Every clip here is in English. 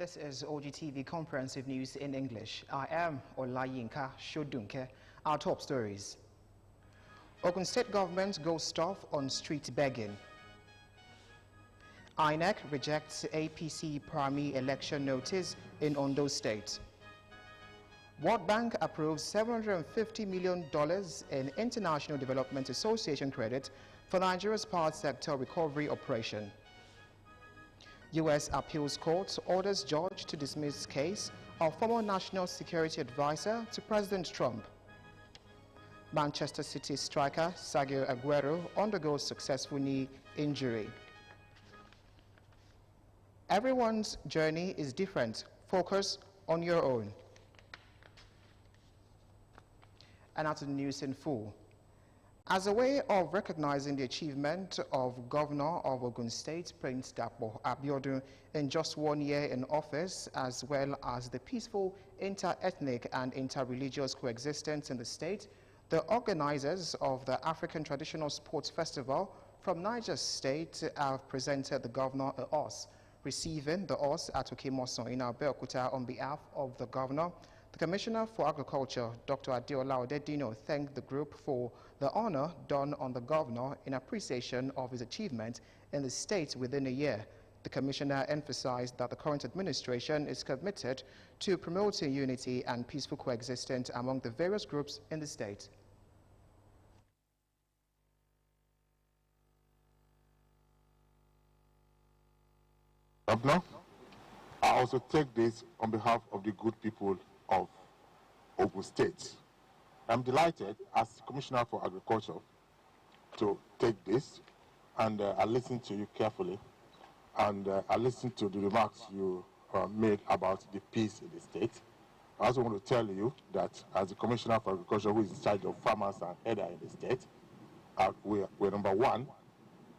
This is Ogtv Comprehensive News in English. I am Olayinka Shodunke. Our top stories. Ogun State government goes tough on street begging. INEC rejects APC primary election notice in Ondo State. World Bank approves $750 million in International Development Association credit for Nigeria's power sector recovery operation. U.S. Appeals Court orders judge to dismiss case of former National Security Advisor to President Trump. Manchester City striker Sergio Aguero undergoes successful knee injury. Everyone's journey is different. Focus on your own. And now to the news in full. As a way of recognizing the achievement of Governor of Ogun State, Prince Dapo Abiodun, in just 1 year in office, as well as the peaceful inter-ethnic and inter-religious coexistence in the state, the organizers of the African Traditional Sports Festival from Niger State have presented the governor a horse. Receiving the horse at Okimoson in Abeokuta on behalf of the governor, the Commissioner for Agriculture, Dr. Adeola Odedino, thanked the group for the honor done on the governor in appreciation of his achievement in the state within a year. The Commissioner emphasized that the current administration is committed to promoting unity and peaceful coexistence among the various groups in the state. Governor, I also take this on behalf of the good people of Ogun State. I'm delighted as Commissioner for Agriculture to take this, and I listened to you carefully, and I listened to the remarks you made about the peace in the state. I also want to tell you that as the Commissioner for Agriculture, who is in charge of farmers and header in the state, we're number one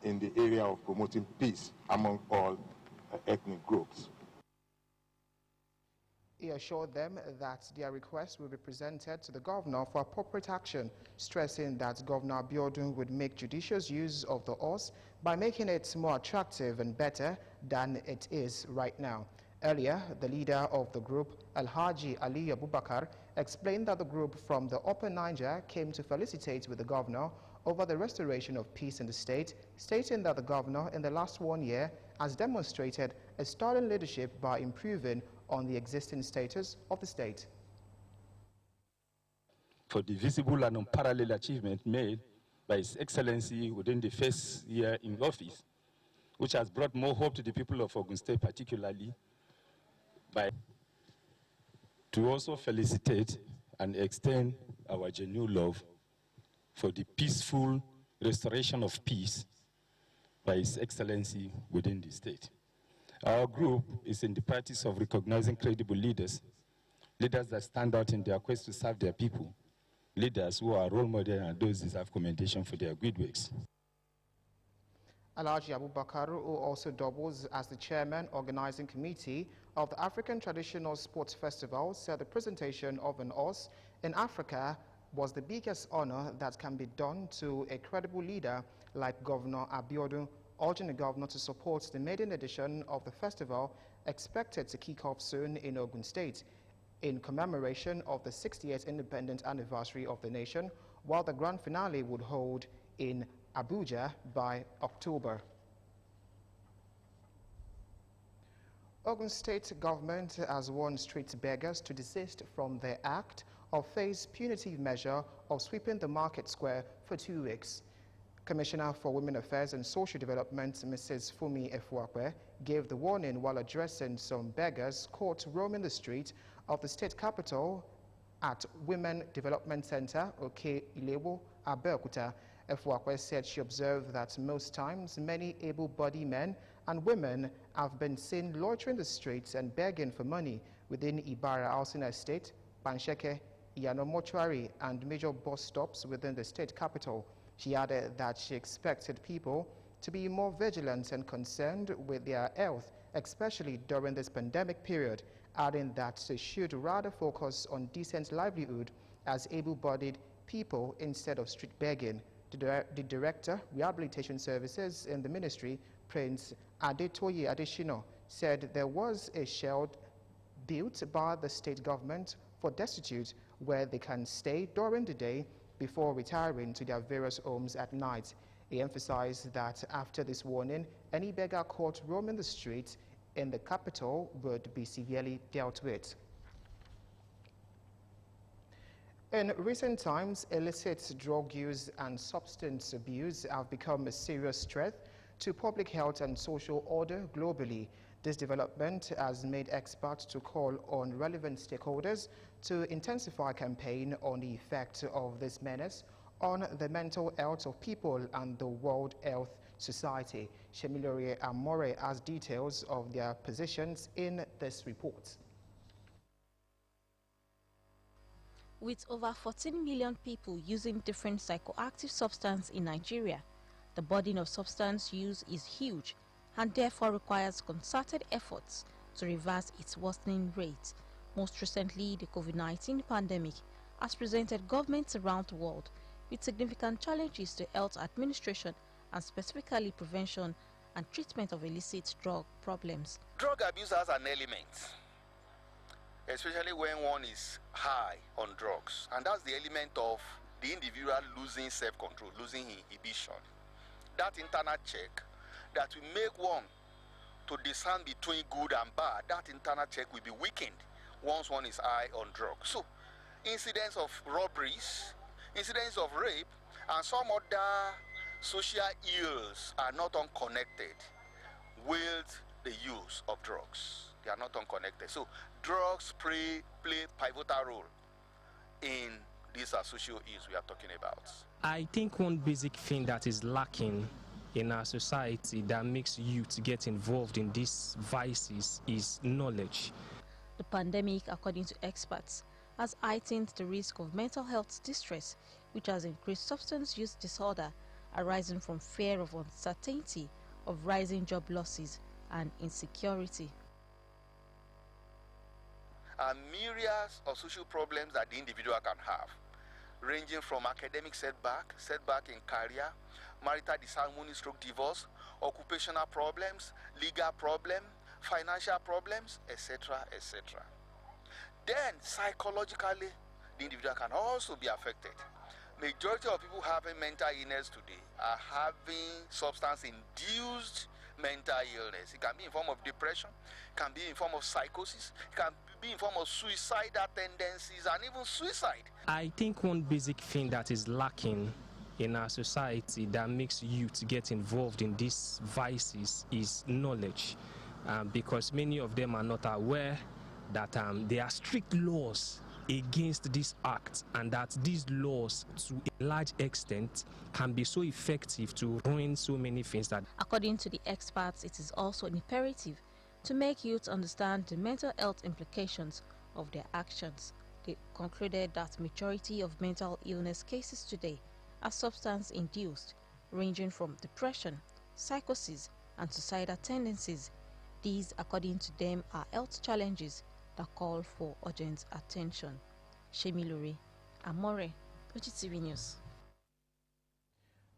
in the area of promoting peace among all ethnic groups. He assured them that their request will be presented to the governor for appropriate action, stressing that Governor Abiodun would make judicious use of the horse by making it more attractive and better than it is right now. Earlier, the leader of the group, Alhaji Ali Abubakar, explained that the group from the Upper Niger came to felicitate with the governor over the restoration of peace in the state, stating that the governor in the last 1 year has demonstrated a sterling leadership by improving on the existing status of the state. For the visible and unparalleled achievement made by His Excellency within the first year in office, which has brought more hope to the people of Ogun State, particularly to also felicitate and extend our genuine love for the peaceful restoration of peace by His Excellency within the state. Our group is in the practice of recognizing credible leaders, leaders that stand out in their quest to serve their people, leaders who are role models and those who deserve commendation for their good works. Alhaji Abubakar, who also doubles as the chairman organizing committee of the African Traditional Sports Festival, said the presentation of an horse in Africa was the biggest honor that can be done to a credible leader like Governor Abiodun, urging the governor to support the maiden edition of the festival expected to kick off soon in Ogun State in commemoration of the 60th independent anniversary of the nation, while the grand finale would hold in Abuja by October. Ogun State government has warned street beggars to desist from their act or face punitive measure of sweeping the market square for 2 weeks. Commissioner for Women Affairs and Social Development, Mrs. Fumi Efuakwe, gave the warning while addressing some beggars caught roaming the street of the state capital at Women Development Center, Oke Ilewo, Abeokuta. Efuakwe said she observed that most times many able-bodied men and women have been seen loitering the streets and begging for money within Ibara Housing Estate, Pansheke, Iyano Mortuary, and major bus stops within the state capital. She added that she expected people to be more vigilant and concerned with their health, especially during this pandemic period, adding that they should rather focus on decent livelihood as able-bodied people instead of street begging. The Director, Rehabilitation Services in the Ministry, Prince Adetoye Adeshino, said there was a shelter built by the state government for destitute where they can stay during the day before retiring to their various homes at night. He emphasized that after this warning, any beggar caught roaming the streets in the capital would be severely dealt with. In recent times, illicit drug use and substance abuse have become a serious threat to public health and social order globally. This development has made experts to call on relevant stakeholders to intensify a campaign on the effect of this menace on the mental health of people and the World Health Society. Shemilore Amore has details of their positions in this report. With over 14 million people using different psychoactive substances in Nigeria, the burden of substance use is huge and therefore requires concerted efforts to reverse its worsening rate. Most recently, the COVID-19 pandemic has presented governments around the world with significant challenges to health administration and specifically prevention and treatment of illicit drug problems. Drug abuse has an element, especially when one is high on drugs, and that's the element of the individual losing self-control, losing inhibition. That internal check that will make one to discern between good and bad, that internal check will be weakened once one is high on drugs. So, incidents of robberies, incidents of rape, and some other social ills are not unconnected with the use of drugs. They are not unconnected. So, drugs play pivotal role in these social ills we are talking about. I think one basic thing that is lacking in our society that makes youth get involved in these vices is knowledge. The pandemic, according to experts, has heightened the risk of mental health distress, which has increased substance use disorder arising from fear of uncertainty, of rising job losses and insecurity. Myriads of social problems that the individual can have, ranging from academic setback in career, marital disharmony stroke divorce, occupational problems, legal problem, financial problems, etc., etc. Then psychologically, the individual can also be affected. Majority of people having mental illness today are having substance-induced mental illness. It can be in form of depression, it can be in form of psychosis, it can be in form of suicidal tendencies and even suicide. I think one basic thing that is lacking in our society that makes youth get involved in these vices is knowledge, because many of them are not aware that there are strict laws against these acts and that these laws to a large extent can be so effective to ruin so many things. That according to the experts, it is also imperative to make youth understand the mental health implications of their actions. They concluded that majority of mental illness cases today are substance-induced, ranging from depression, psychosis, and suicidal tendencies. These, according to them, are health challenges that call for urgent attention. Shemilore Amore, Ogtv News.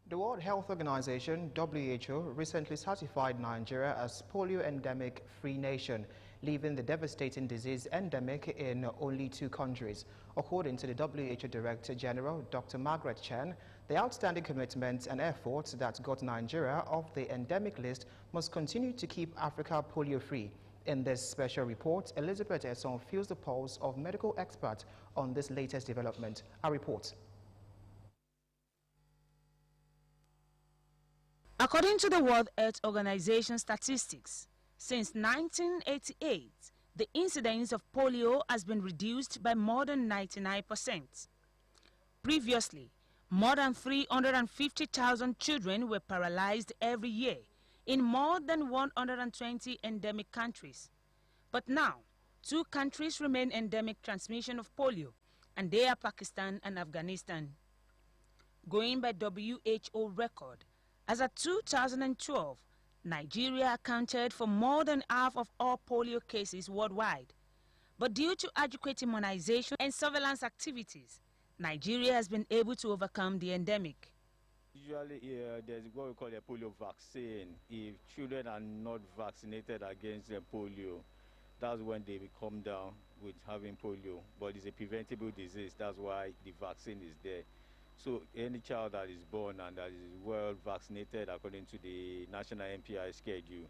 The World Health Organization, WHO, recently certified Nigeria as polio endemic-free nation, leaving the devastating disease endemic in only 2 countries. According to the WHO Director General, Dr. Margaret Chan, the outstanding commitment and efforts that got Nigeria off the endemic list must continue to keep Africa polio-free. In this special report, Elizabeth Esson feels the pulse of medical experts on this latest development. Our report. According to the World Health Organization statistics, since 1988, the incidence of polio has been reduced by more than 99%. Previously, more than 350,000 children were paralyzed every year in more than 120 endemic countries. But now, 2 countries remain endemic transmission of polio, and they are Pakistan and Afghanistan. Going by WHO record, as of 2012, Nigeria accounted for more than half of all polio cases worldwide. But due to adequate immunization and surveillance activities, Nigeria has been able to overcome the endemic. Usually, there's what we call a polio vaccine. If children are not vaccinated against the polio, that's when they come down with having polio. But it's a preventable disease. That's why the vaccine is there. So any child that is born and that is well vaccinated according to the national MPI schedule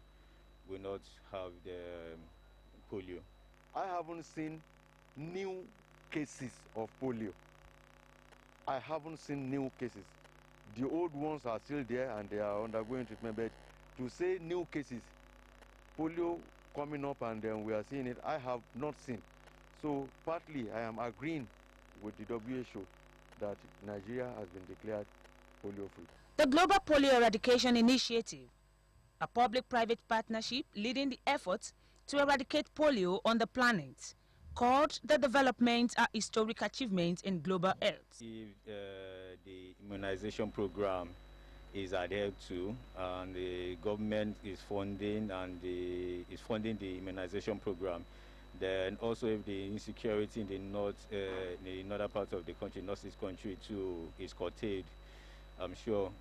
will not have the polio. I haven't seen new cases of polio. I haven't seen new cases. The old ones are still there and they are undergoing treatment, but to say new cases, polio coming up and then we are seeing it, I have not seen. So partly I am agreeing with the WHO that Nigeria has been declared polio-free. The Global Polio Eradication Initiative, a public-private partnership leading the efforts to eradicate polio on the planet, called the developments are historic achievements in global health. If the immunization program is adhered to, and the government is funding the immunization program, then also if the insecurity in the northern part of the country, northeast country too, is curtailed, I'm sure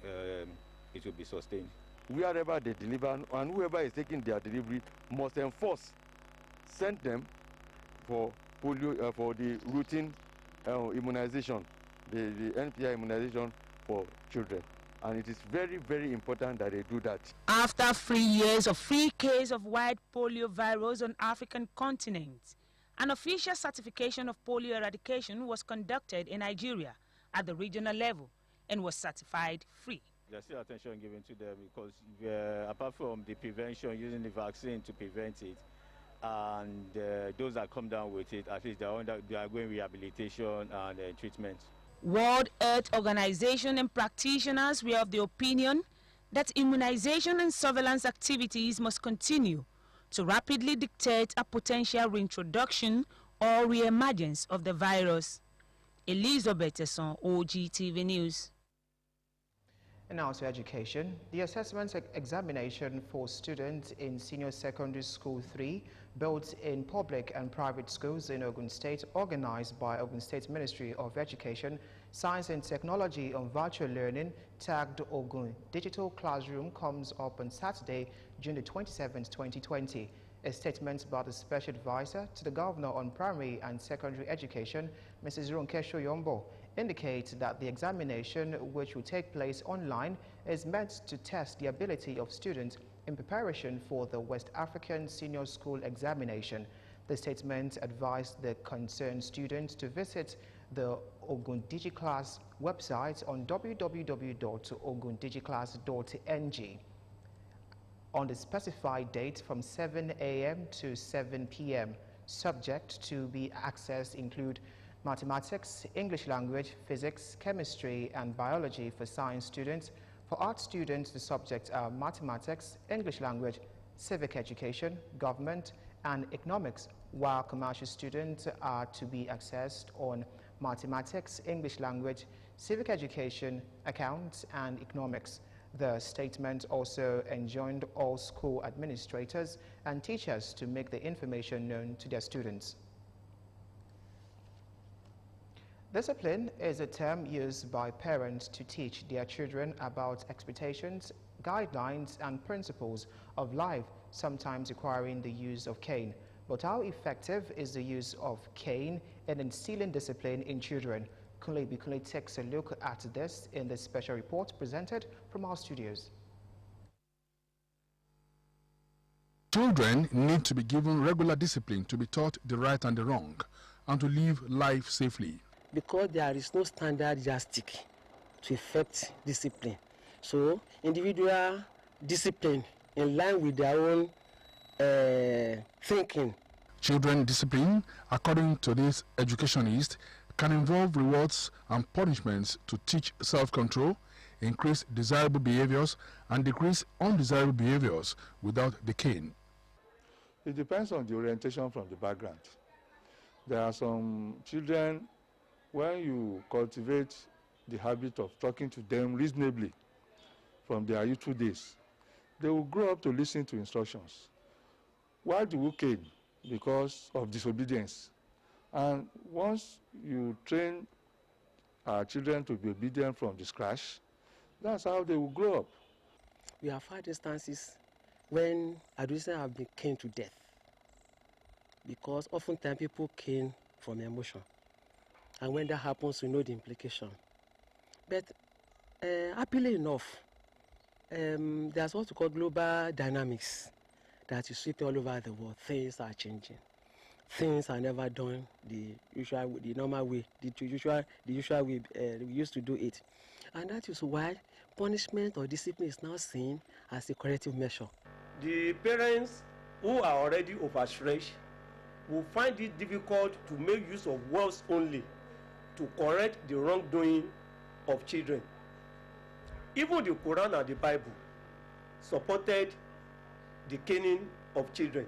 it will be sustained. Wherever they deliver and whoever is taking their delivery must enforce, send them for polio, for the routine immunization, the NPI immunization for children. And it is very, very important that they do that. After 3 years of free case of wild polio virus on African continent, an official certification of polio eradication was conducted in Nigeria at the regional level and was certified free. There's still attention given to them because apart from the prevention, using the vaccine to prevent it, and those that come down with it, at least they are going rehabilitation and treatment. World Health Organization and practitioners were of the opinion that immunization and surveillance activities must continue to rapidly dictate a potential reintroduction or re-emergence of the virus. Elizabeth Esson, Ogtv News. And now to education. The assessment examination for students in Senior Secondary School 3, both in public and private schools in Ogun State, organized by Ogun State Ministry of Education, Science and Technology on Virtual Learning, tagged Ogun Digital Classroom, comes up on Saturday, June the 27th, 2020. A statement by the Special Advisor to the Governor on Primary and Secondary Education, Mrs. Ronke Shoyombo, indicates that the examination, which will take place online, is meant to test the ability of students in preparation for the West African Senior School examination. The statement advised the concerned students to visit the Ogun DigiClass website on www.ogundigiclass.ng on the specified date from 7 a.m. to 7 p.m. Subject to be accessed include mathematics, English language, physics, chemistry, and biology for science students. For art students, the subjects are mathematics, English language, civic education, government, and economics, while commercial students are to be accessed on mathematics, English language, civic education, accounts, and economics. The statement also enjoined all school administrators and teachers to make the information known to their students. Discipline is a term used by parents to teach their children about expectations, guidelines, and principles of life, sometimes requiring the use of cane. But how effective is the use of cane in instilling discipline in children? Kunle Bikunle takes a look at this in the special report presented from our studios. Children need to be given regular discipline to be taught the right and the wrong and to live life safely. Because there is no standard yardstick to effect discipline. So individual discipline in line with their own thinking. Children discipline, according to this educationist, can involve rewards and punishments to teach self-control, increase desirable behaviors, and decrease undesirable behaviors without the cane. It depends on the orientation from the background. There are some children, when you cultivate the habit of talking to them reasonably from their youthful days, they will grow up to listen to instructions. Why do we cane? Because of disobedience. And once you train our children to be obedient from the scratch, That's how they will grow up. We have had instances when adolescents have been caned to death because oftentimes people cane from emotion. And when that happens, we know the implication. But happily enough, there's what we call global dynamics that you see all over the world. Things are changing. Things are never done the normal way, the usual way we used to do it. And that is why punishment or discipline is now seen as a corrective measure. The parents who are already overstretched will find it difficult to make use of words only to correct the wrongdoing of children. Even the Quran and the Bible supported the caning of children.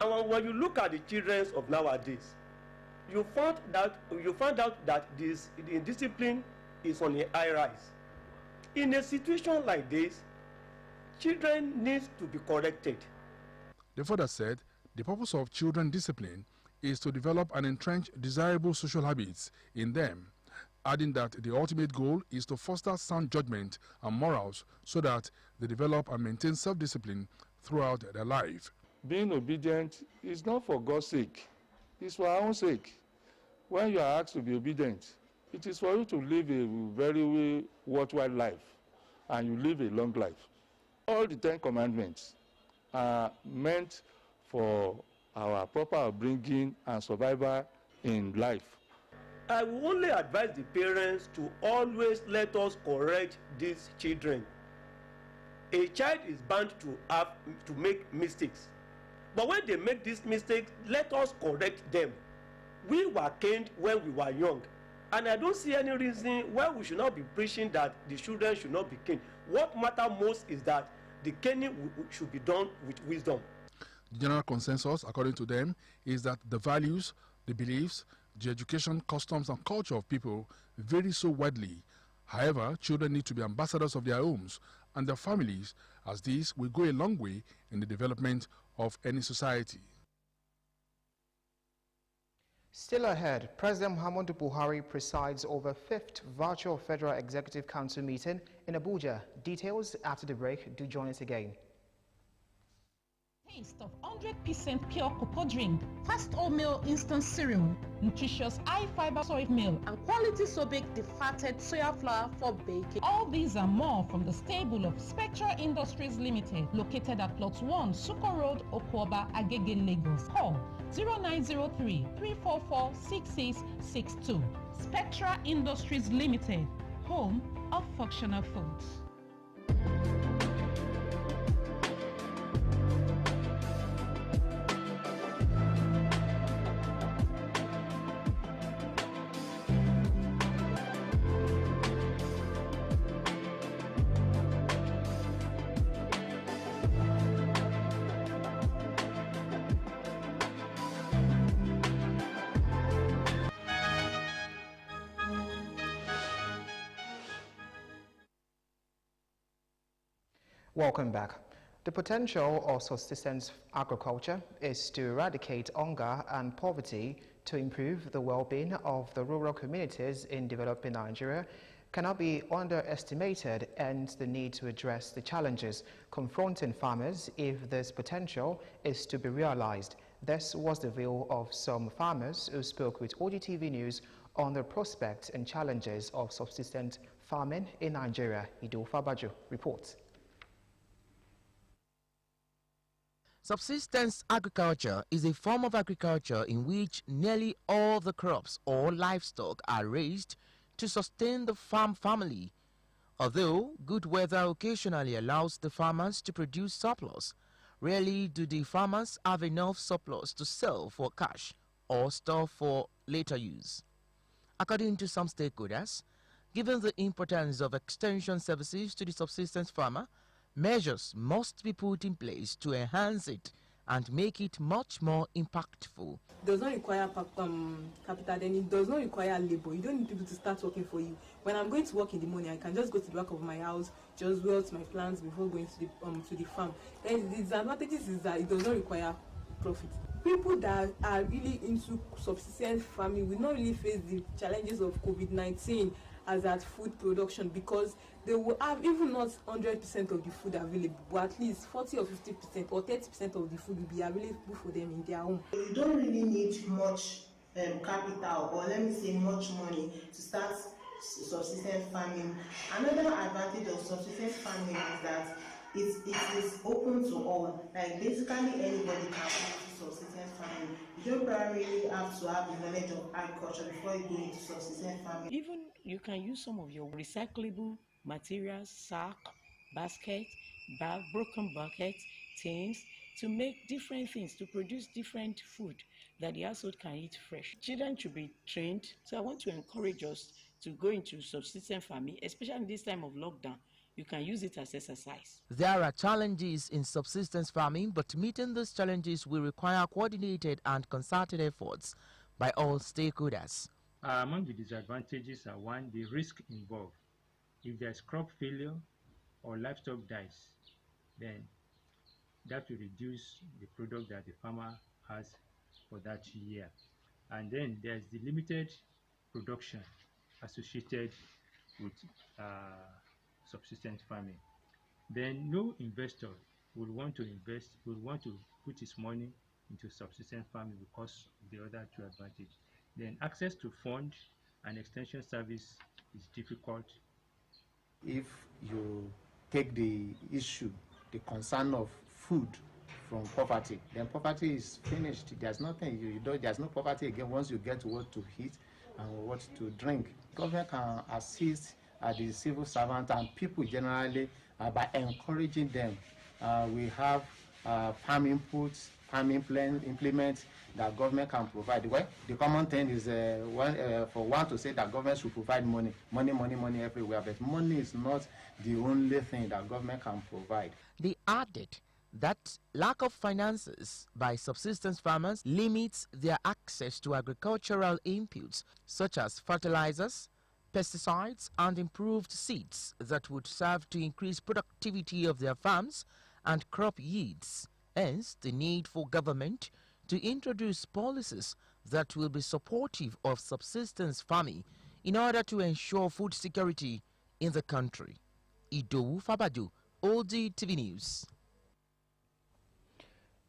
And when you look at the children of nowadays, you find out that the discipline is on a high rise. In a situation like this, children need to be corrected. The father said the purpose of children discipline is to develop and entrench desirable social habits in them, adding that the ultimate goal is to foster sound judgment and morals so that they develop and maintain self-discipline throughout their life. Being obedient is not for God's sake, it's for our own sake. When you are asked to be obedient, it is for you to live a very worthwhile life, and you live a long life. All the 10 commandments are meant for our proper upbringing and survival in life. I will only advise the parents to always let us correct these children. A child is bound to make mistakes. But when they make these mistakes, let us correct them. We were caned when we were young. And I don't see any reason why we should not be preaching that the children should not be caned. What matters most is that the caning should be done with wisdom. The general consensus, according to them, is that the values, the beliefs, the education, customs, and culture of people vary so widely. However, children need to be ambassadors of their homes and their families, as these will go a long way in the development of any society. Still ahead, President Muhammadu Buhari presides over 5th Virtual Federal Executive Council meeting in Abuja. Details after the break. Do join us again. Taste of 100% pure cocoa drink, fast oatmeal instant cereal, nutritious high fiber soy meal, and quality so-baked defatted soya flour for baking. All these and more from the stable of Spectra Industries Limited, located at Plot 1, Suko Road, Okwoba, Agege, Lagos. Call 0903-344-6662. Spectra Industries Limited, home of functional foods. Welcome back. The potential of subsistence agriculture is to eradicate hunger and poverty, to improve the well-being of the rural communities in developing Nigeria, cannot be underestimated, and the need to address the challenges confronting farmers if this potential is to be realized. This was the view of some farmers who spoke with Ogtv News on the prospects and challenges of subsistence farming in Nigeria. Ido Fabajo reports. Subsistence agriculture is a form of agriculture in which nearly all the crops or livestock are raised to sustain the farm family. Although good weather occasionally allows the farmers to produce surplus, rarely do the farmers have enough surplus to sell for cash or store for later use. According to some stakeholders, given the importance of extension services to the subsistence farmer, measures must be put in place to enhance it and make it much more impactful. It does not require capital, then it does not require labor. You don't need people to start working for you. When I'm going to work in the morning, I can just go to the back of my house, just wilt my plants before going to the farm. Then the disadvantages is that it does not require profit. People that are really into subsistence farming will not really face the challenges of COVID-19 as at food production, because they will have even not 100% of the food available, but at least 40 or 50% or 30% of the food will be available for them in their home. You don't really need much capital, or let me say much money, to start subsistence farming. Another advantage of subsistence farming is that it is open to all. Like basically anybody can go into subsistence farming. You don't primarily have to have the knowledge of agriculture before you go into subsistence farming. Even you can use some of your recyclable materials, sack, basket, bag, broken bucket, tins, to make different things, to produce different food that the household can eat fresh. Children should be trained, so I want to encourage us to go into subsistence farming, especially in this time of lockdown. You can use it as exercise. There are challenges in subsistence farming, but meeting these challenges will require coordinated and concerted efforts by all stakeholders. Among the disadvantages are: one, the risk involved. If there's crop failure or livestock dies, then that will reduce the product that the farmer has for that year. And then there's the limited production associated with subsistence farming. Then no investor would want to invest, would want to put his money into subsistence farming because of the other two advantages. Then access to fund and extension service is difficult. If you take the issue, the concern of food from poverty, then poverty is finished. There's nothing, there's no poverty again once you get what to eat and what to drink. Government can assist the civil servant and people generally by encouraging them. We have farm inputs, farm implements that government can provide. Well, the common thing is for one to say that government should provide money everywhere, but money is not the only thing that government can provide. They added that lack of finances by subsistence farmers limits their access to agricultural inputs such as fertilizers, pesticides, and improved seeds that would serve to increase productivity of their farms and crop yields. Hence, the need for government to introduce policies that will be supportive of subsistence farming in order to ensure food security in the country. Idowu Fabaju, Ogtv News.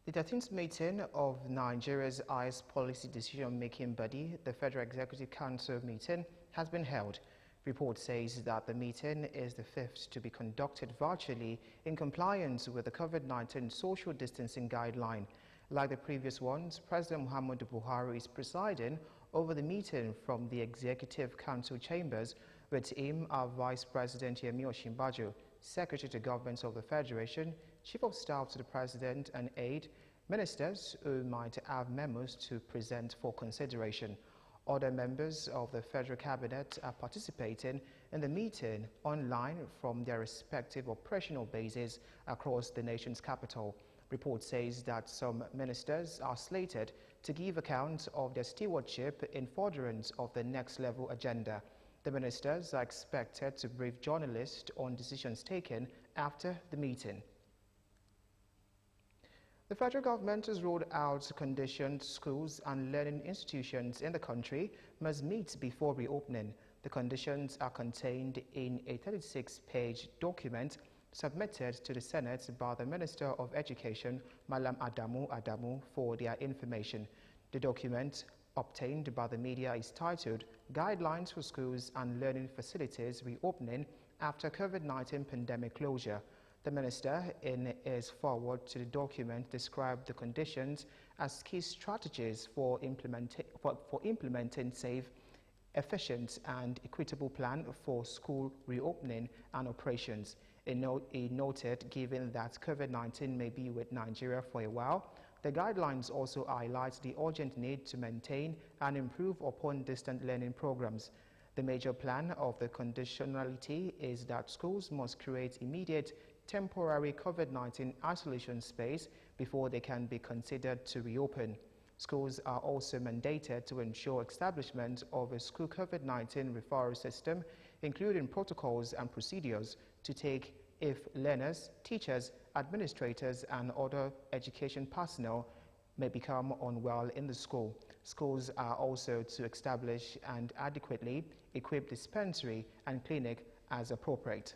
The 13th meeting of Nigeria's highest policy decision-making body, the Federal Executive Council meeting, has been held. Report says that the meeting is the fifth to be conducted virtually in compliance with the COVID-19 social distancing guideline. Like the previous ones, President Muhammadu Buhari is presiding over the meeting from the Executive Council chambers, with him are Vice President Yemi Osinbajo, Secretary to Government of the Federation, Chief of Staff to the President and aide, ministers who might have memos to present for consideration. Other members of the Federal Cabinet are participating in the meeting online from their respective operational bases across the nation's capital. Report says that some ministers are slated to give account of their stewardship in furtherance of the next level agenda. The ministers are expected to brief journalists on decisions taken after the meeting. The federal government has rolled out conditions schools and learning institutions in the country must meet before reopening. The conditions are contained in a 36-page document submitted to the Senate by the Minister of Education, Malam Adamu, for their information. The document, obtained by the media, is titled Guidelines for Schools and Learning Facilities Reopening After COVID-19 Pandemic Closure. The minister, in his foreword to the document, described the conditions as key strategies for implementing safe, efficient and equitable plan for school reopening and operations. He noted, given that COVID-19 may be with Nigeria for a while, the guidelines also highlight the urgent need to maintain and improve upon distant learning programs. The major plan of the conditionality is that schools must create immediate temporary COVID-19 isolation space before they can be considered to reopen. Schools are also mandated to ensure establishment of a school COVID-19 referral system, including protocols and procedures to take if learners, teachers, administrators and other education personnel may become unwell in the school. Schools are also to establish and adequately equip dispensary and clinic as appropriate.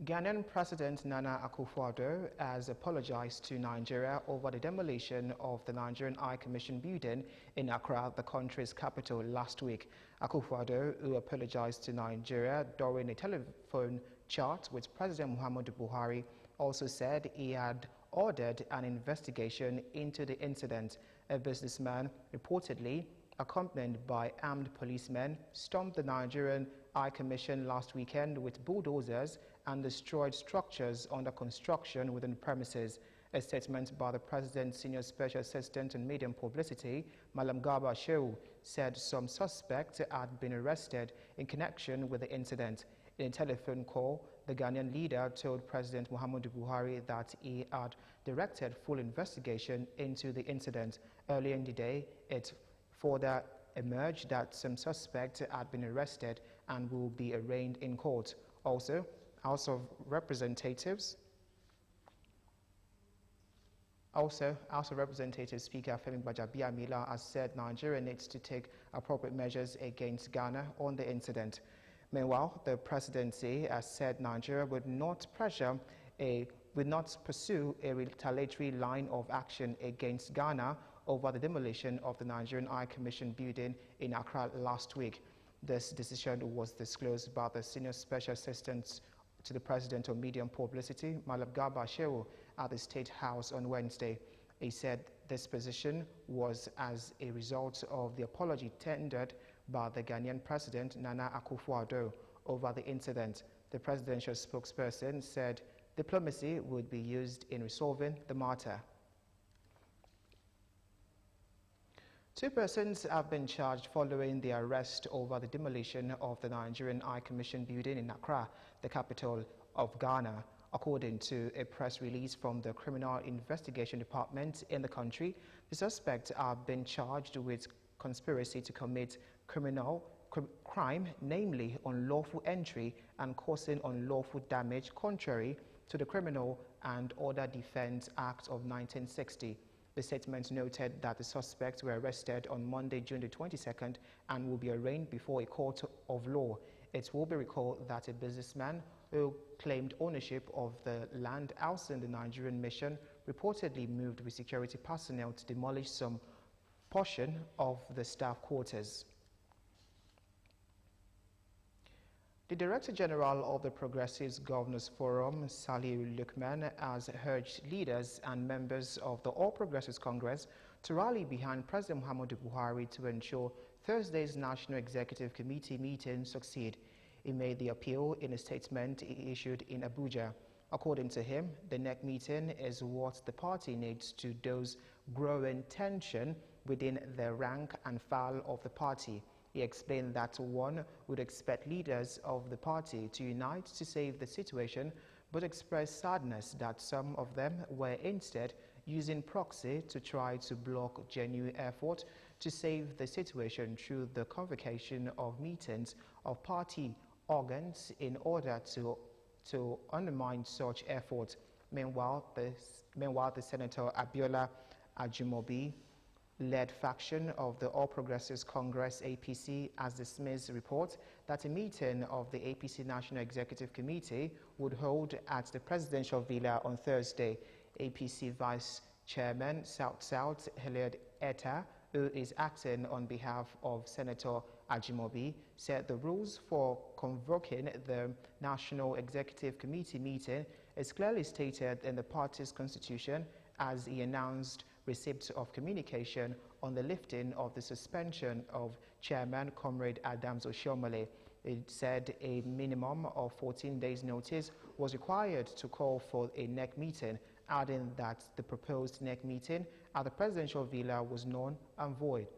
Ghanaian President Nana Akufo-Addo has apologized to Nigeria over the demolition of the Nigerian High Commission building in Accra, the country's capital, last week. Akufo-Addo, who apologized to Nigeria during a telephone chat with President Muhammadu Buhari, also said he had ordered an investigation into the incident. A businessman, reportedly accompanied by armed policemen, stormed the Nigerian High Commission last weekend with bulldozers and destroyed structures under construction within the premises. A statement by the President's Senior Special Assistant on Media and Publicity, Malam Garba Shehu, said some suspects had been arrested in connection with the incident. In a telephone call, the Ghanaian leader told President Muhammadu Buhari that he had directed full investigation into the incident. Earlier in the day, it further emerged that some suspects had been arrested and will be arraigned in court. Also, House of Representatives Speaker Femi Gbajabiamila has said Nigeria needs to take appropriate measures against Ghana on the incident. Meanwhile, the presidency has said Nigeria would not pursue a retaliatory line of action against Ghana over the demolition of the Nigerian High Commission building in Accra last week. This decision was disclosed by the Senior Special Assistant to the President on Media and Publicity, Malam Garba Shehu, at the State House on Wednesday. He said this position was as a result of the apology tendered by the Ghanaian President Nana Akufo-Addo over the incident. The presidential spokesperson said diplomacy would be used in resolving the matter. 2 persons have been charged following the arrest over the demolition of the Nigerian High Commission building in Accra, the capital of Ghana. According to a press release from the Criminal Investigation Department in the country, the suspects have been charged with conspiracy to commit crime, namely unlawful entry and causing unlawful damage contrary to the Criminal and Order Defense Act of 1960. The statement noted that the suspects were arrested on Monday, June the 22nd, and will be arraigned before a court of law. It will be recalled that a businessman who claimed ownership of the land housing the Nigerian mission reportedly moved with security personnel to demolish some portion of the staff quarters. The Director General of the Progressive Governors Forum, Saliu Lukman, has urged leaders and members of the All Progressives Congress to rally behind President Muhammadu Buhari to ensure Thursday's National Executive Committee meeting succeed. He made the appeal in a statement he issued in Abuja. According to him, the NEC meeting is what the party needs to dose growing tension within the rank and file of the party. He explained that one would expect leaders of the party to unite to save the situation, but expressed sadness that some of them were instead using proxy to try to block genuine effort to save the situation through the convocation of meetings of party organs in order to undermine such efforts. Meanwhile, the Senator Abiola Ajimobi led faction of the All Progressives Congress APC has dismissed reports that a meeting of the APC National Executive Committee would hold at the Presidential Villa on Thursday. APC Vice Chairman South Hilliard Etta, who is acting on behalf of Senator Ajimobi, said the rules for convoking the National Executive Committee meeting is clearly stated in the party's constitution, as he announced receipt of communication on the lifting of the suspension of Chairman Comrade Adams Oshiomhole. It said a minimum of 14 days' notice was required to call for a NEC meeting, adding that the proposed NEC meeting at the Presidential Villa was null and void.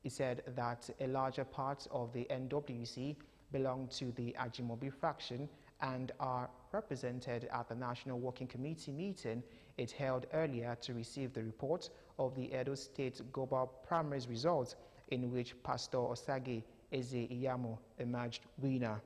He said that a larger part of the NWC belong to the Ajimobi faction and are represented at the National Working Committee meeting it held earlier to receive the report of the Edo State Global Primaries results, in which Pastor Osagi Eze Iyamo emerged winner.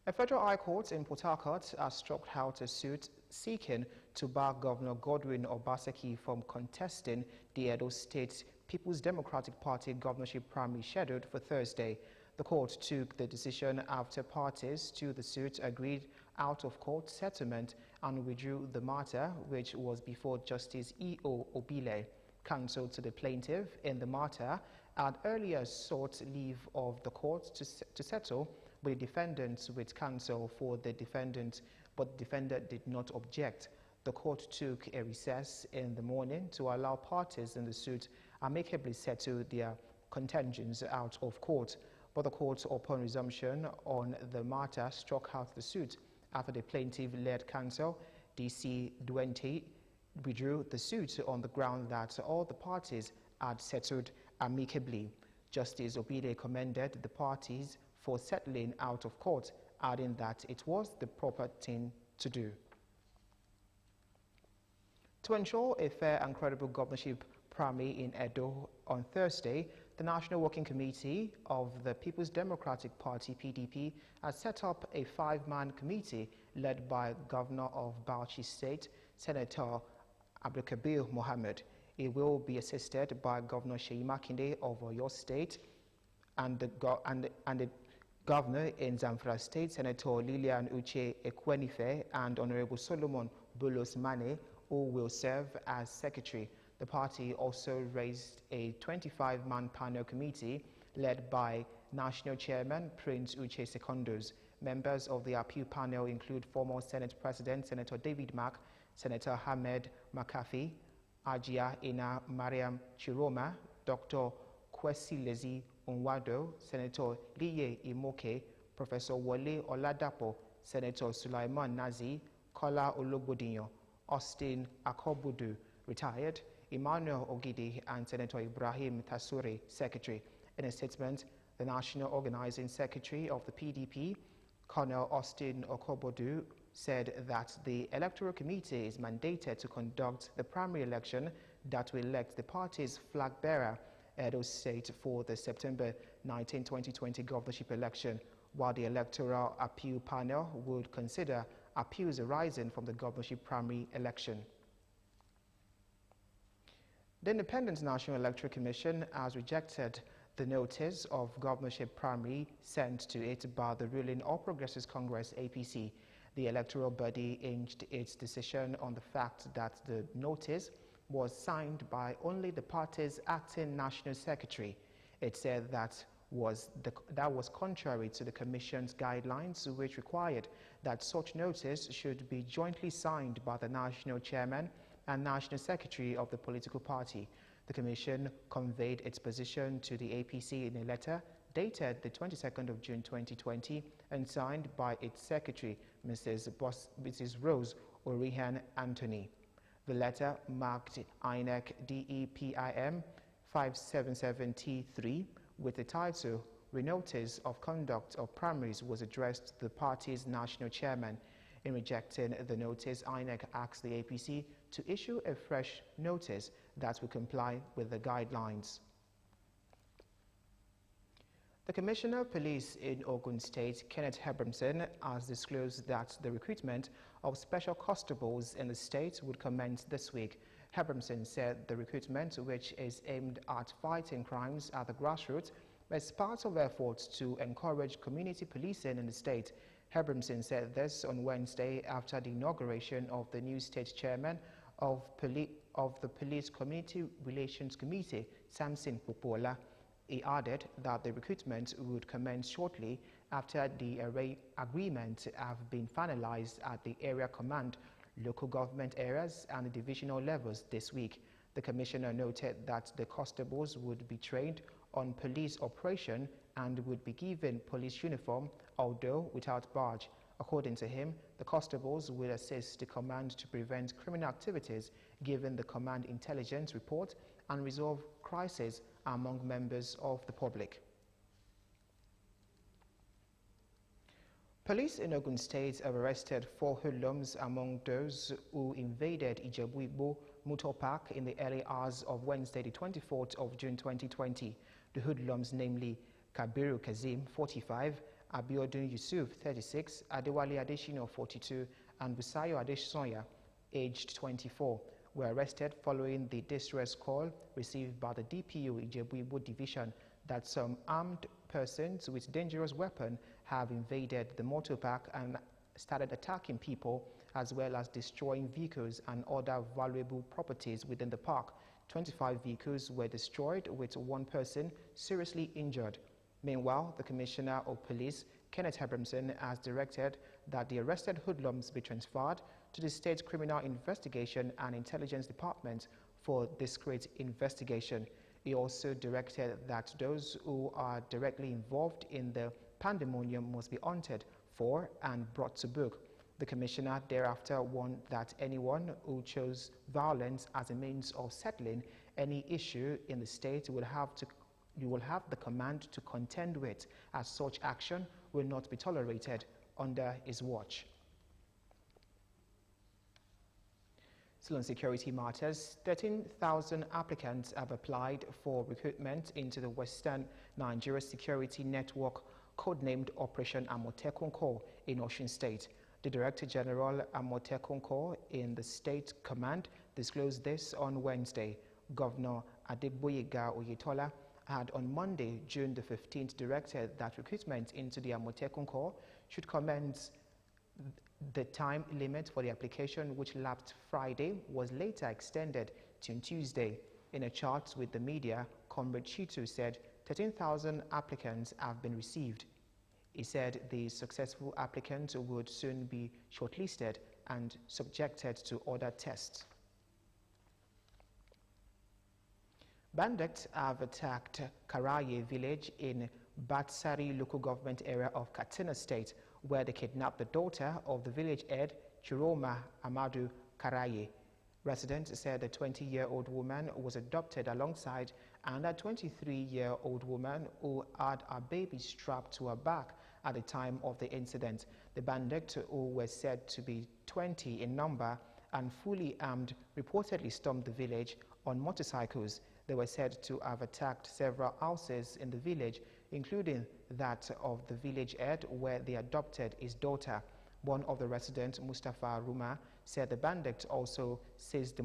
A federal high court in Port Harcourt has struck out a suit seeking to bar Governor Godwin Obaseki from contesting the Edo State People's Democratic Party governorship primary scheduled for Thursday. The court took the decision after parties to the suit agreed out-of-court settlement and withdrew the matter, which was before Justice E.O. Obile. Counsel to the plaintiff in the matter had earlier sought leave of the court to settle with the defendants with counsel for the defendant, but the defendant did not object. The court took a recess in the morning to allow parties in the suit amicably settle their contentions out of court, but the court, upon resumption on the matter, struck out the suit after the plaintiff-led counsel, D.C. Duente, withdrew the suit on the ground that all the parties had settled amicably. Justice Obile commended the parties for settling out of court, adding that it was the proper thing to do. To ensure a fair and credible governorship primary in Edo on Thursday, the National Working Committee of the People's Democratic Party, PDP, has set up a 5-man committee led by Governor of Bauchi State, Senator Abdulkabir Mohammed. It will be assisted by Governor Seyi Makinde of Oyo State and the Governor in Zamfara State, Senator Lilian Uche Ekwenife, and Honorable Solomon Bulos Mane, who will serve as secretary. The party also raised a 25-man panel committee led by National Chairman Prince Uche Secondos. Members of the appeal panel include former Senate President Senator David Mark, Senator Hamed McAfee, Ajia Ina Mariam Chiroma, Dr. Kwesi Lezi Onwado, Senator Liye Imoke, Professor Wole Oladapo, Senator Sulaiman Nazi, Kola Ologbodinyo, Austin Akobudu, retired, Emmanuel Ogidi, and Senator Ibrahim Tasuri, Secretary. In a statement, the National Organizing Secretary of the PDP, Colonel Austin Okobodu, said that the Electoral Committee is mandated to conduct the primary election that will elect the party's flag bearer, Edo State, for the September 19, 2020 governorship election, while the Electoral Appeal Panel would consider appeals arising from the governorship primary election. The Independent National Electoral Commission has rejected the notice of governorship primary sent to it by the ruling All Progressives Congress, APC. The electoral body hinged its decision on the fact that the notice was signed by only the party's acting national secretary. It said that was contrary to the Commission's guidelines, which required that such notice should be jointly signed by the national chairman and national secretary of the political party. The Commission conveyed its position to the APC in a letter dated the 22nd of June 2020 and signed by its secretary, Mrs. Rose Orihan Anthony. The letter marked INEC DEPIM 577T3 with the title "Renotice of Conduct of Primaries" was addressed to the party's national chairman. In rejecting the notice, INEC asked the APC to issue a fresh notice that will comply with the guidelines. The Commissioner of Police in Ogun State, Kenneth Hebramson, has disclosed that the recruitment of special constables in the state would commence this week. Hebramson said the recruitment, which is aimed at fighting crimes at the grassroots, is part of efforts to encourage community policing in the state. Hebramson said this on Wednesday after the inauguration of the new state chairman of the Police Community Relations Committee, Samson Popola. He added that the recruitment would commence shortly after the agreement have been finalized at the area command, local government areas, and the divisional levels this week. The commissioner noted that the constables would be trained on police operation and would be given police uniform, although without badge. According to him, the constables will assist the command to prevent criminal activities, given the command intelligence report, and resolve crises among members of the public. Police in Ogun State have arrested 4 hoodlums among those who invaded Ijebu-Igbo Motor Park in the early hours of Wednesday, the 24th of June 2020. The hoodlums, namely Kabiru Kazim, 45, Abiodun Yusuf, 36, Adewale Adeshino, 42, and Busayo Adesanya, aged 24, were arrested following the distress call received by the DPO Ijebu-Igbo Division that some armed persons with dangerous weapons have invaded the motor park and started attacking people, as well as destroying vehicles and other valuable properties within the park. 25 vehicles were destroyed, with one person seriously injured. Meanwhile, the Commissioner of Police, Kenneth Abramson, has directed that the arrested hoodlums be transferred to the State Criminal Investigation and Intelligence Department for discreet investigation. He also directed that those who are directly involved in the pandemonium must be hunted for and brought to book. The Commissioner thereafter warned that anyone who chose violence as a means of settling any issue in the state will have the command to contend with, as such action will not be tolerated under his watch. Still on security matters, 13,000 applicants have applied for recruitment into the Western Nigeria Security Network, codenamed Operation Amotekun Corps in Osun State. The Director General Amotekun Corps in the State Command disclosed this on Wednesday. Governor Adegboyega Oyetola had on Monday, June the 15th, directed that recruitment into the Amotekun Corps should commence. The time limit for the application, which lapsed Friday, was later extended to Tuesday. In a chat with the media, Comrade Chitu said 13,000 applicants have been received. He said the successful applicants would soon be shortlisted and subjected to other tests. Bandits have attacked Karaye village in Batsari local government area of Katsina State, where they kidnapped the daughter of the village head, Chiroma Amadu Karaye. Residents said the 20-year-old woman was adopted alongside another 23-year-old woman who had a baby strapped to her back at the time of the incident. The bandits, who were said to be 20 in number and fully armed, reportedly stormed the village on motorcycles. They were said to have attacked several houses in the village, including that of the village head where they adopted his daughter. One of the residents, Mustafa Ruma, said the bandits also seized the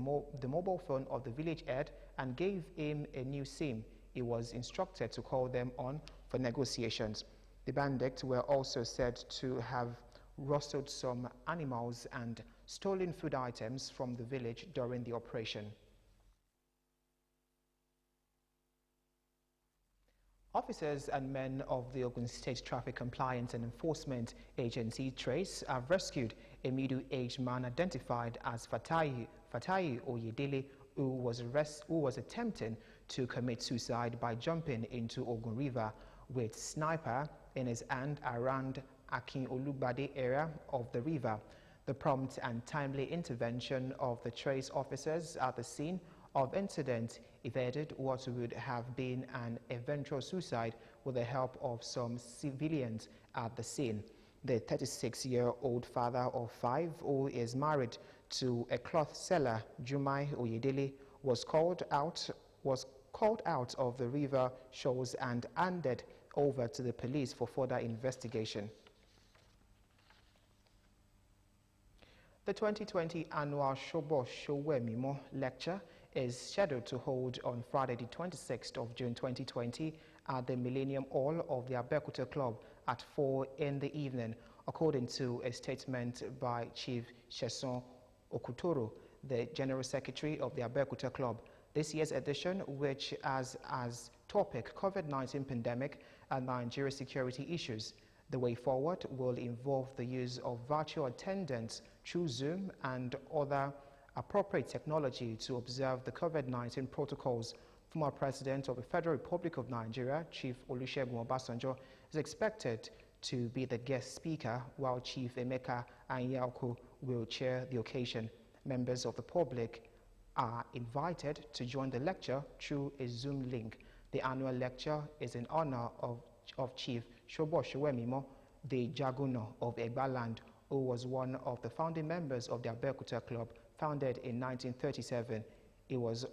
mobile phone of the village head and gave him a new SIM. He was instructed to call them on for negotiations. The bandits were also said to have rustled some animals and stolen food items from the village during the operation. Officers and men of the Ogun State Traffic Compliance and Enforcement Agency, TRACE, have rescued a middle-aged man identified as Fatai Oyedele, who was attempting to commit suicide by jumping into Ogun River with sniper in his hand around Akin Olubade area of the river. The prompt and timely intervention of the TRACE officers at the scene of incident evaded what would have been an eventual suicide with the help of some civilians at the scene. The 36-year-old father of 5, who is married to a cloth seller, Jumai Oyedele, was called out of the river shores and handed over to the police for further investigation. The 2020 annual Shobo Showemimo lecture is scheduled to hold on Friday, the 26th of June 2020 at the Millennium Hall of the Abeokuta Club at 4 in the evening, according to a statement by Chief Sheson Okutoro, the General Secretary of the Abeokuta Club. This year's edition, which has as topic COVID-19 pandemic and Nigeria security issues. The way forward will involve the use of virtual attendance through Zoom and other appropriate technology to observe the COVID-19 protocols. Former President of the Federal Republic of Nigeria, Chief Olusegun Obasanjo, is expected to be the guest speaker, while Chief Emeka Anyaoku will chair the occasion. Members of the public are invited to join the lecture through a Zoom link. The annual lecture is in honor of Chief Shobo Showemimo, the Jagunno of Egbaland, who was one of the founding members of the Abeokuta Club, founded in 1937. He was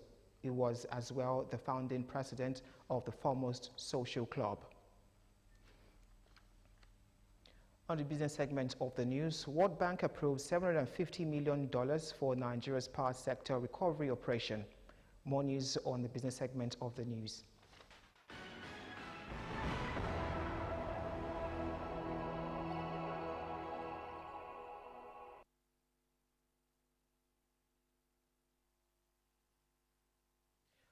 as well the founding president of the foremost social club. On the business segment of the news, World Bank approved $750 million for Nigeria's power sector recovery operation. More news on the business segment of the news.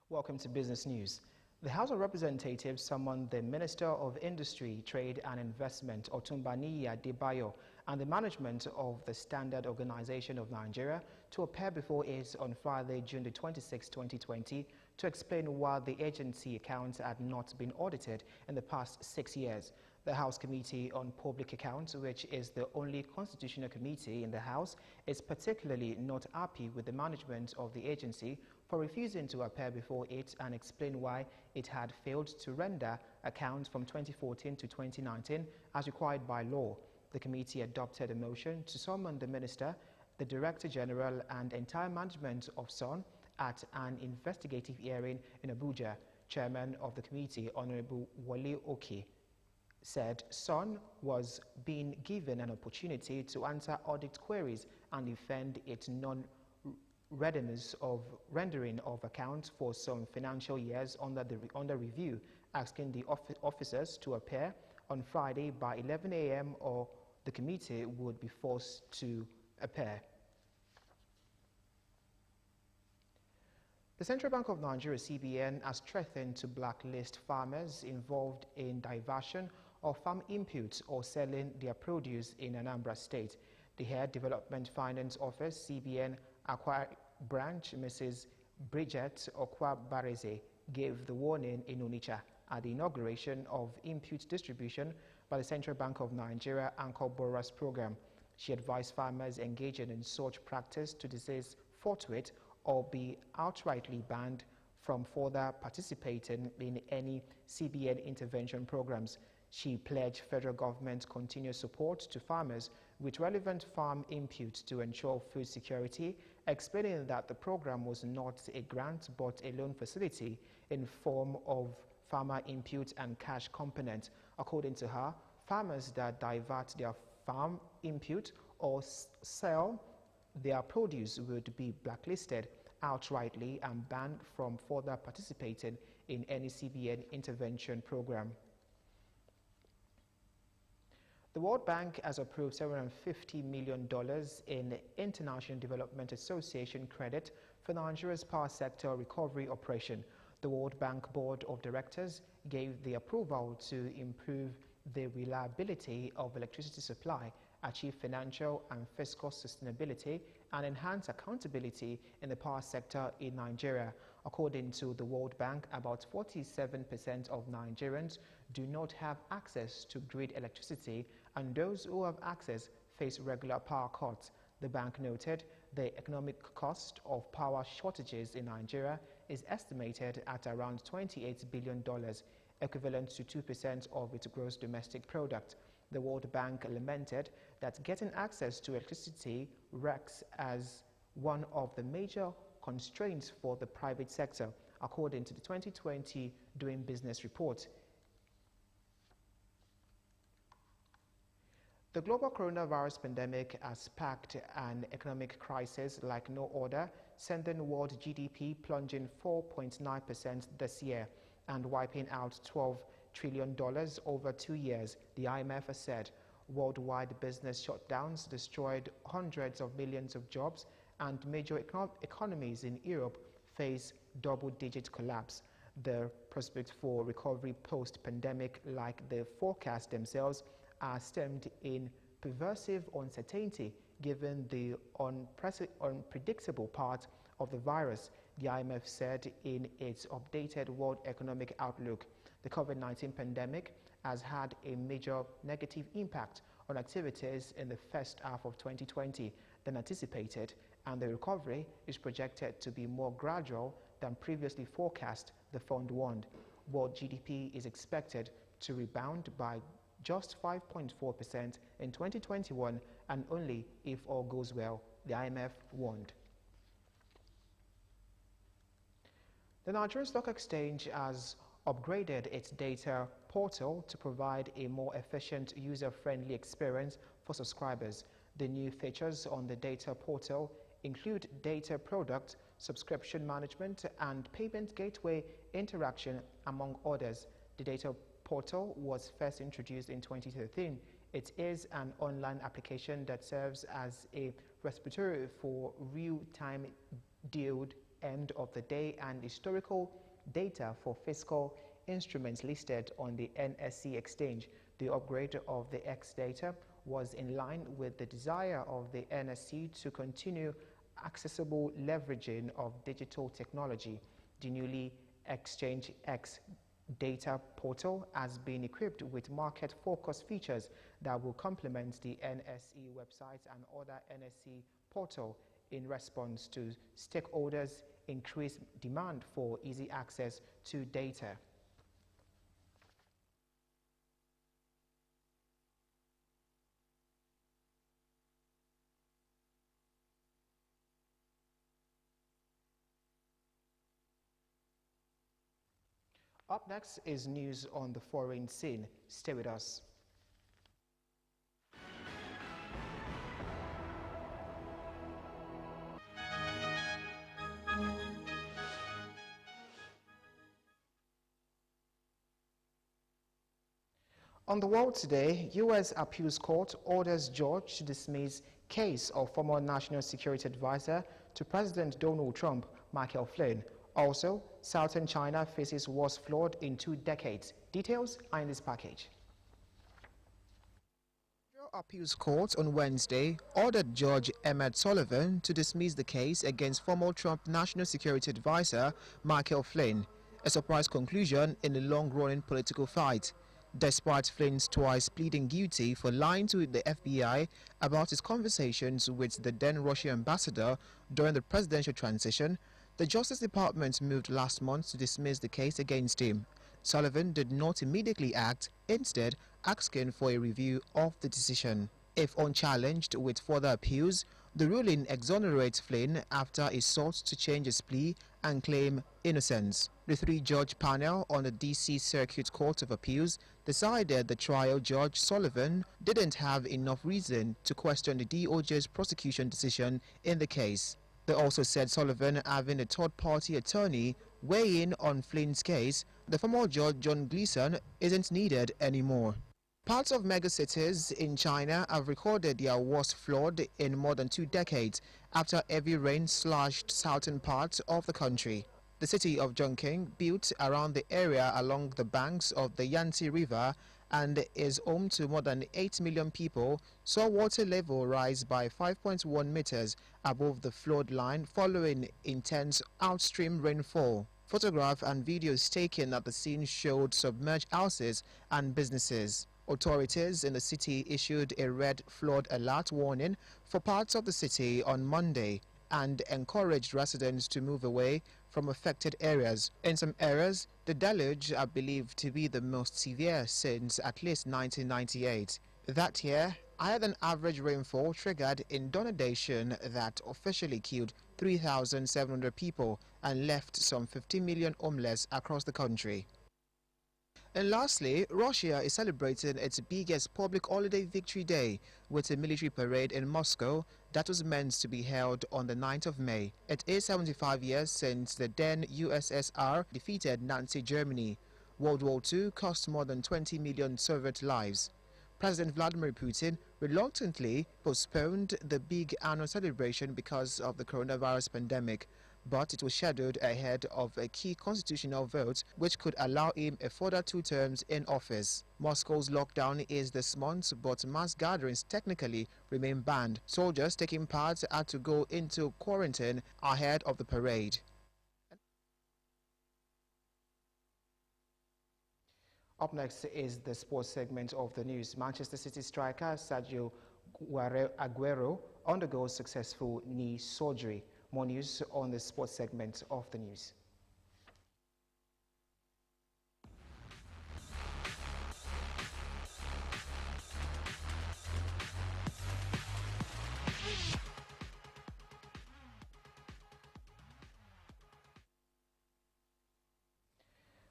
Welcome to Business News. The House of Representatives summoned the Minister of Industry, Trade and Investment, Otunbani Adebayo, and the management of the Standard Organization of Nigeria to appear before it on Friday, June the 26, 2020, to explain why the agency accounts had not been audited in the past 6 years. The House Committee on Public Accounts, which is the only constitutional committee in the House, is particularly not happy with the management of the agency for refusing to appear before it and explain why it had failed to render accounts from 2014 to 2019 as required by law. The committee adopted a motion to summon the Minister, the Director General and entire management of SON at an investigative hearing in Abuja. Chairman of the committee, Honorable Wale Oke, said SON was being given an opportunity to answer audit queries and defend its non-readiness of rendering of accounts for some financial years under review, asking the officers to appear on Friday by 11 a.m. or the committee would be forced to appear. The Central Bank of Nigeria, CBN, has threatened to blacklist farmers involved in diversion of farm inputs or selling their produce in Anambra State. The Head Development Finance Office, CBN Akwa Branch, Mrs. Bridget Okwa-Bareze, gave the warning in Onitsha at the inauguration of input distribution by the Central Bank of Nigeria Anchor Borers Program. She advised farmers engaging in such practice to desist forthwith or be outrightly banned from further participating in any CBN intervention programs. She pledged federal government continued support to farmers with relevant farm inputs to ensure food security, explaining that the program was not a grant but a loan facility in form of farmer input and cash component. According to her, farmers that divert their farm input or sell their produce would be blacklisted outrightly and banned from further participating in any CBN intervention program. The World Bank has approved $750 million in International Development Association credit for Nigeria's power sector recovery operation. The World Bank Board of Directors gave the approval to improve the reliability of electricity supply, achieve financial and fiscal sustainability, and enhance accountability in the power sector in Nigeria. According to the World Bank, about 47% of Nigerians do not have access to grid electricity, and those who have access face regular power cuts. The bank noted the economic cost of power shortages in Nigeria is estimated at around $28 billion, equivalent to 2% of its gross domestic product. The World Bank lamented that getting access to electricity ranks as one of the major constraints for the private sector, according to the 2020 Doing Business report. The global coronavirus pandemic has sparked an economic crisis like no other, sending world GDP plunging 4.9% this year and wiping out $12 trillion over 2 years, the IMF has said. Worldwide business shutdowns destroyed hundreds of millions of jobs, and major economies in Europe face double-digit collapse. The prospects for recovery post-pandemic, like the forecasts themselves, are stemmed in pervasive uncertainty given the unpredictable part of the virus, the IMF said in its updated World Economic Outlook. The COVID-19 pandemic has had a major negative impact on activities in the first half of 2020 than anticipated, and the recovery is projected to be more gradual than previously forecast, the fund warned. World GDP is expected to rebound by just 5.4% in 2021, and only if all goes well, the IMF warned. The Nigerian Stock Exchange has upgraded its data portal to provide a more efficient, user-friendly experience for subscribers. The new features on the data portal include data product, subscription management, and payment gateway interaction, among others. The data portal was first introduced in 2013. It is an online application that serves as a repository for real-time yield, end of the day, and historical data for fiscal instruments listed on the NSE exchange. The upgrade of the X data was in line with the desire of the NSE to continue accessible leveraging of digital technology. The newly Exchange X data portal has been equipped with market-focused features that will complement the NSE website and other NSE portal in response to stakeholders' increased demand for easy access to data. Up next is news on the foreign scene. Stay with us. On the world today, U.S. Appeals Court orders judge to dismiss case of former National Security Advisor to President Donald Trump, Michael Flynn. Also, southern China faces worst flood in 2 decades. Details are in this package. The Appeals Court on Wednesday ordered Judge Emmett Sullivan to dismiss the case against former Trump National Security Advisor Michael Flynn, a surprise conclusion in a long-running political fight. Despite Flynn's twice pleading guilty for lying to the FBI about his conversations with the then Russian ambassador during the presidential transition, the Justice Department moved last month to dismiss the case against him. Sullivan did not immediately act, instead asking for a review of the decision. If unchallenged with further appeals, the ruling exonerates Flynn after he sought to change his plea and claim innocence. The 3-judge panel on the D.C. Circuit Court of Appeals decided the trial judge Sullivan didn't have enough reason to question the DOJ's prosecution decision in the case. They also said Sullivan having a third-party attorney weigh in on Flynn's case, the former judge John Gleeson isn't needed anymore. Parts of megacities in China have recorded their worst flood in more than 2 decades after heavy rain slashed southern parts of the country. The city of Chongqing, built around the area along the banks of the Yangtze River and is home to more than 8 million people, saw water level rise by 5.1 meters above the flood line following intense outstream rainfall. Photographs and videos taken at the scene showed submerged houses and businesses. Authorities in the city issued a red flood alert warning for parts of the city on Monday and encouraged residents to move away from affected areas. In some areas, the deluge are believed to be the most severe since at least 1998. That year, higher than average rainfall triggered inundation that officially killed 3,700 people and left some 50 million homeless across the country. And lastly, Russia is celebrating its biggest public holiday Victory Day with a military parade in Moscow that was meant to be held on the 9th of May. It is 75 years since the then USSR defeated Nazi Germany. World War II cost more than 20 million Soviet lives. President Vladimir Putin reluctantly postponed the big annual celebration because of the coronavirus pandemic, but it was scheduled ahead of a key constitutional vote which could allow him a further 2 terms in office. Moscow's lockdown is this month, but mass gatherings technically remain banned. Soldiers taking part had to go into quarantine ahead of the parade. Up next is the sports segment of the news. Manchester City striker Sergio Aguero undergoes successful knee surgery. More news on the sports segment of the news.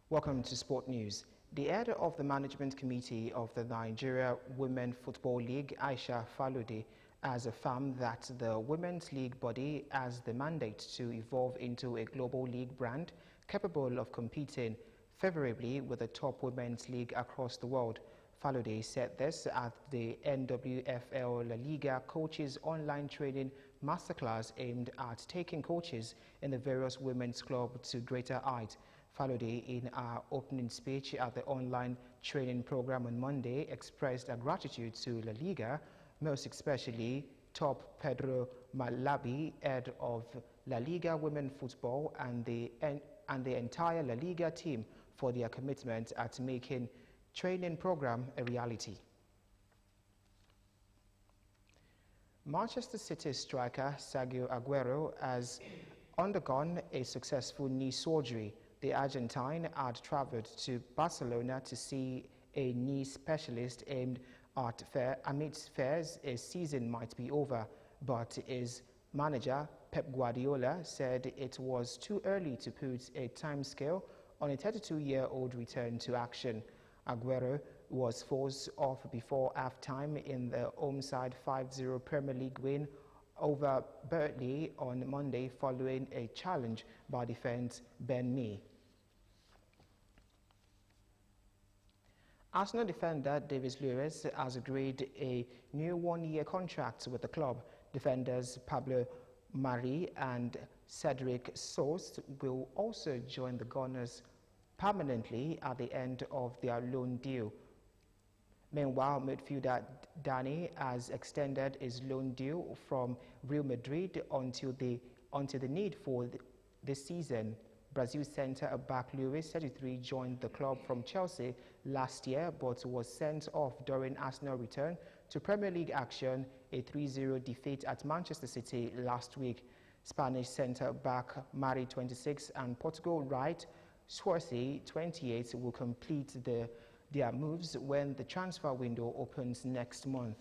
Welcome to Sport News. The head of the management committee of the Nigeria Women Football League, Aisha Falode, has affirmed that the Women's League body has the mandate to evolve into a global league brand capable of competing favorably with the top women's league across the world. Falode said this at the NWFL La Liga Coaches Online Training Masterclass aimed at taking coaches in the various women's clubs to greater heights. Falode, in our opening speech at the online training program on Monday, expressed her gratitude to La Liga, most especially top Pedro Malabi, head of La Liga Women Football, and the entire La Liga team for their commitment at making training program a reality. Manchester City striker Sergio Aguero has undergone a successful knee surgery. The Argentine had traveled to Barcelona to see a knee specialist amidst fears a season might be over, but his manager Pep Guardiola said it was too early to put a timescale on a 32-year-old return to action. Aguero was forced off before half-time in the home side 5-0 Premier League win over Burnley on Monday following a challenge by defence Ben Mee. Arsenal defender David Luiz has agreed a new one-year contract with the club. Defenders Pablo Mari and Cedric Soares will also join the Gunners permanently at the end of their loan deal. Meanwhile, midfielder Dani has extended his loan deal from Real Madrid until the need for this season. Brazil centre-back Luiz, 33, joined the club from Chelsea last year but was sent off during Arsenal's return to Premier League action, a 3-0 defeat at Manchester City last week. Spanish centre-back Mari, 26, and Portugal right Soares, 28, will complete their moves when the transfer window opens next month.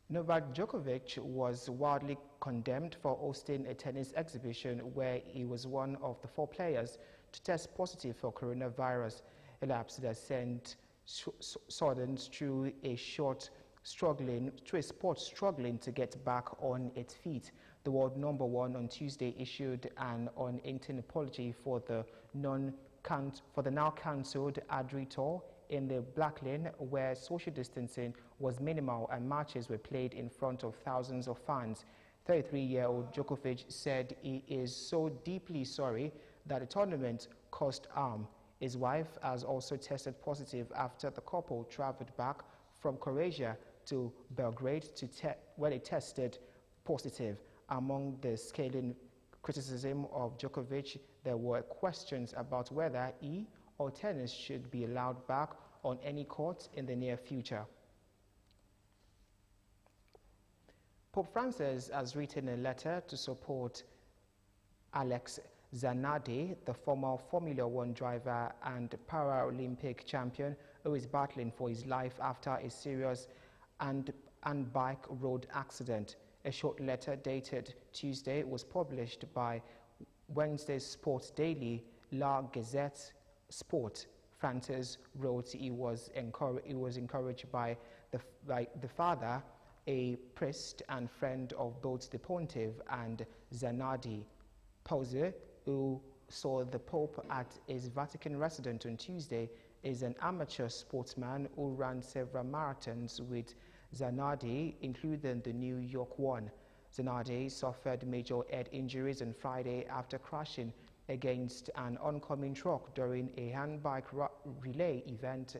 Novak Djokovic was widely condemned for hosting a tennis exhibition where he was one of the 4 players to test positive for coronavirus, a lapse that sent Southern through a sport struggling to get back on its feet. The world number 1 on Tuesday issued an unintended apology for the now cancelled Adri Tour in the Black Lane, where social distancing was minimal and matches were played in front of thousands of fans. 33-year-old Djokovic said he is so deeply sorry that the tournament caused harm. His wife has also tested positive after the couple traveled back from Croatia to Belgrade where they tested positive. Among the scathing criticism of Djokovic, there were questions about whether he or tennis should be allowed back on any court in the near future. Pope Francis has written a letter to support Alex Zanardi, the former Formula One driver and Paralympic champion who is battling for his life after a serious bike road accident. A short letter dated Tuesday was published by Wednesday's Sports Daily, La Gazette Sport. Francis wrote he was encouraged by the father, a priest and friend of both the pontiff and Zanardi. Pause, who saw the Pope at his Vatican residence on Tuesday, is an amateur sportsman who ran several marathons with Zanardi, including the New York one. Zanardi suffered major head injuries on Friday after crashing against an oncoming truck during a handbike relay event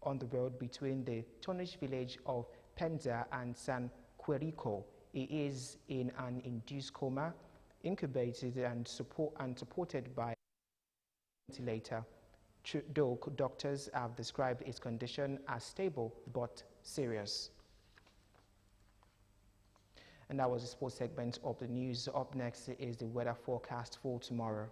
on the road between the Turkish village of Penza and San Quirico. He is in an induced coma, incubated and supported by a ventilator. Though doctors have described his condition as stable but serious. And that was the sports segment of the news. Up next is the weather forecast for tomorrow.